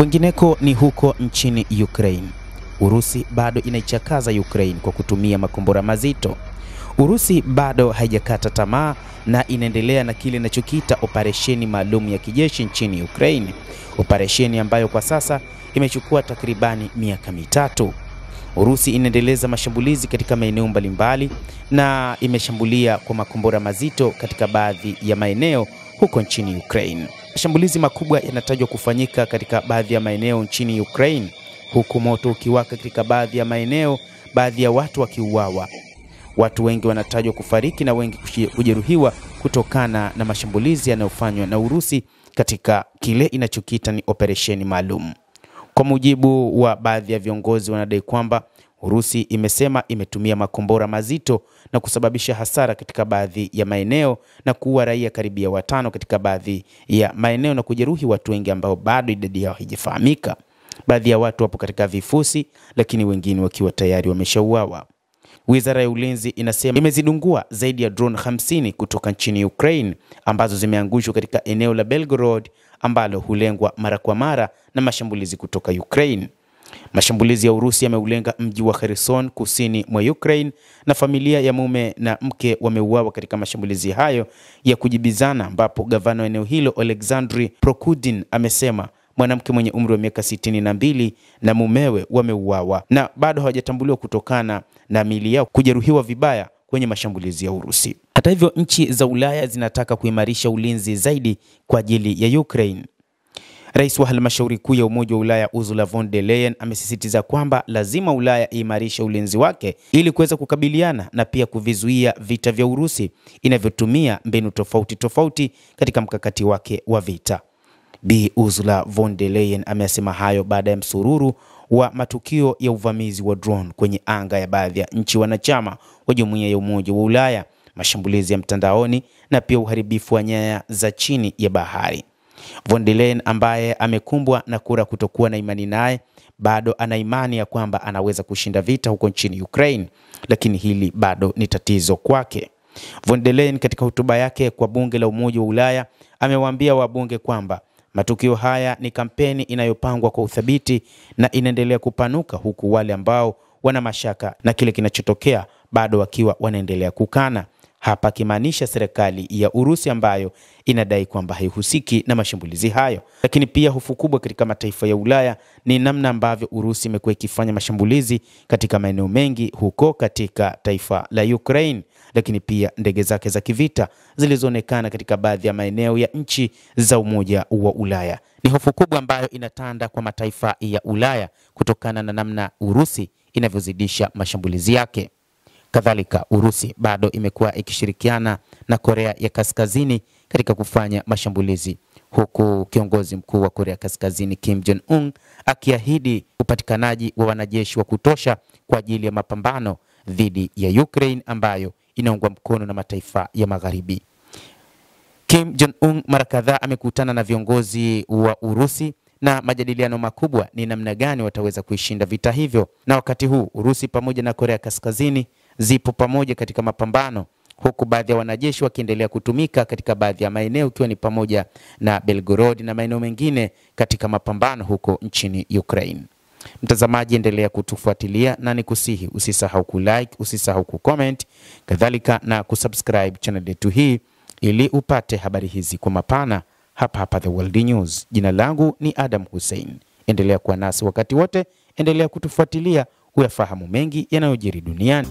Kwingineko ni huko nchini Ukraine. Urusi bado inaichakaza Ukraine kwa kutumia makombora mazito. Urusi bado haijakata tamaa na inaendelea na kile inachokiita operesheni maalum ya kijeshi nchini Ukraine. Operesheni ambayo kwa sasa imechukua takribani miaka mitatu. Urusi inaendeleza mashambulizi katika maeneo mbalimbali na imeshambulia kwa makombora mazito katika baadhi ya maeneo huko nchini Ukraine. Mashambulizi makubwa yanatajwa kufanyika katika baadhi ya maeneo nchini Ukraine, huku moto ukiwaka katika baadhi ya maeneo, baadhi ya watu wakiuawa. Watu wengi wanatajwa kufariki na wengi kujeruhiwa kutokana na mashambulizi yanayofanywa na Urusi katika kile inachokiita ni operesheni maalum. Kwa mujibu wa baadhi ya viongozi, wanadai kwamba Urusi imesema imetumia makombora mazito na kusababisha hasara katika baadhi ya maeneo na kuua raia karibia 5 katika baadhi ya maeneo na kujeruhi watu wengi ambao bado idadi yao haijafahamika. Baadhi ya watu wapo katika vifusi, lakini wengine wakiwa tayari wameshauawa. Wizara ya Ulinzi inasema imezidungua zaidi ya drone 50 kutoka nchini Ukraine ambazo zimeangushwa katika eneo la Belgorod ambalo hulengwa mara kwa mara na mashambulizi kutoka Ukraine. Mashambulizi ya Urusi yameulenga mji wa Kherson kusini mwa Ukraine na familia ya mume na mke wameuawa katika mashambulizi hayo ya kujibizana, ambapo gavana wa eneo hilo Alexandri Prokudin amesema mwanamke mwenye umri wa miaka 62 na mumewe wameuawa na bado hawajatambuliwa kutokana na miili yao kujeruhiwa vibaya kwenye mashambulizi ya Urusi. Hata hivyo, nchi za Ulaya zinataka kuimarisha ulinzi zaidi kwa ajili ya Ukraine. Rais wa halmashauri kuu ya Umoja wa Ulaya Ursula von der Leyen amesisitiza kwamba lazima Ulaya iimarishe ulinzi wake ili kuweza kukabiliana na pia kuvizuia vita vya Urusi inavyotumia mbinu tofauti katika mkakati wake wa vita. Bi Ursula von der Leyen amesema hayo baada ya msururu wa matukio ya uvamizi wa drone kwenye anga ya baadhi ya nchi wanachama wa Jumuiya ya Umoja wa Ulaya, mashambulizi ya mtandaoni na pia uharibifu wa nyaya za chini ya bahari. Von der Leyen, ambaye amekumbwa na kura kutokuwa na imani naye, bado ana imani ya kwamba anaweza kushinda vita huko nchini Ukraine, lakini hili bado ni tatizo kwake. Von der Leyen katika hotuba yake kwa bunge la Umoja wa Ulaya amewaambia wabunge kwamba matukio haya ni kampeni inayopangwa kwa uthabiti na inaendelea kupanuka, huku wale ambao wana mashaka na kile kinachotokea bado wakiwa wanaendelea kukana. Hapa kimaanisha serikali ya Urusi ambayo inadai kwamba haihusiki na mashambulizi hayo. Lakini pia hofu kubwa katika mataifa ya Ulaya ni namna ambavyo Urusi imekuwa ikifanya mashambulizi katika maeneo mengi huko katika taifa la Ukraine, lakini pia ndege zake za kivita zilizoonekana katika baadhi ya maeneo ya nchi za Umoja wa Ulaya. Ni hofu kubwa ambayo inatanda kwa mataifa ya Ulaya kutokana na namna Urusi inavyozidisha mashambulizi yake. Kadhalika, Urusi bado imekuwa ikishirikiana na Korea ya Kaskazini katika kufanya mashambulizi, huku kiongozi mkuu wa Korea Kaskazini Kim Jong-un akiahidi upatikanaji wa wanajeshi wa kutosha kwa ajili ya mapambano dhidi ya Ukraine ambayo inaungwa mkono na mataifa ya Magharibi. Kim Jong-un mara kadhaa amekutana na viongozi wa Urusi na majadiliano makubwa ni namna gani wataweza kuishinda vita hivyo. Na wakati huu Urusi pamoja na Korea Kaskazini zipo pamoja katika mapambano, huku baadhi ya wanajeshi wakiendelea kutumika katika baadhi ya maeneo ikiwa ni pamoja na Belgorod na maeneo mengine katika mapambano huko nchini Ukraine. Mtazamaji, endelea kutufuatilia na nikusihi usisahau kulike, usisahau kucomment, kadhalika na kusubscribe channel yetu hii ili upate habari hizi kwa mapana hapa The World News. Jina langu ni Adam Hussein. Endelea kuwa nasi wakati wote, endelea kutufuatilia uyafahamu mengi yanayojiri duniani.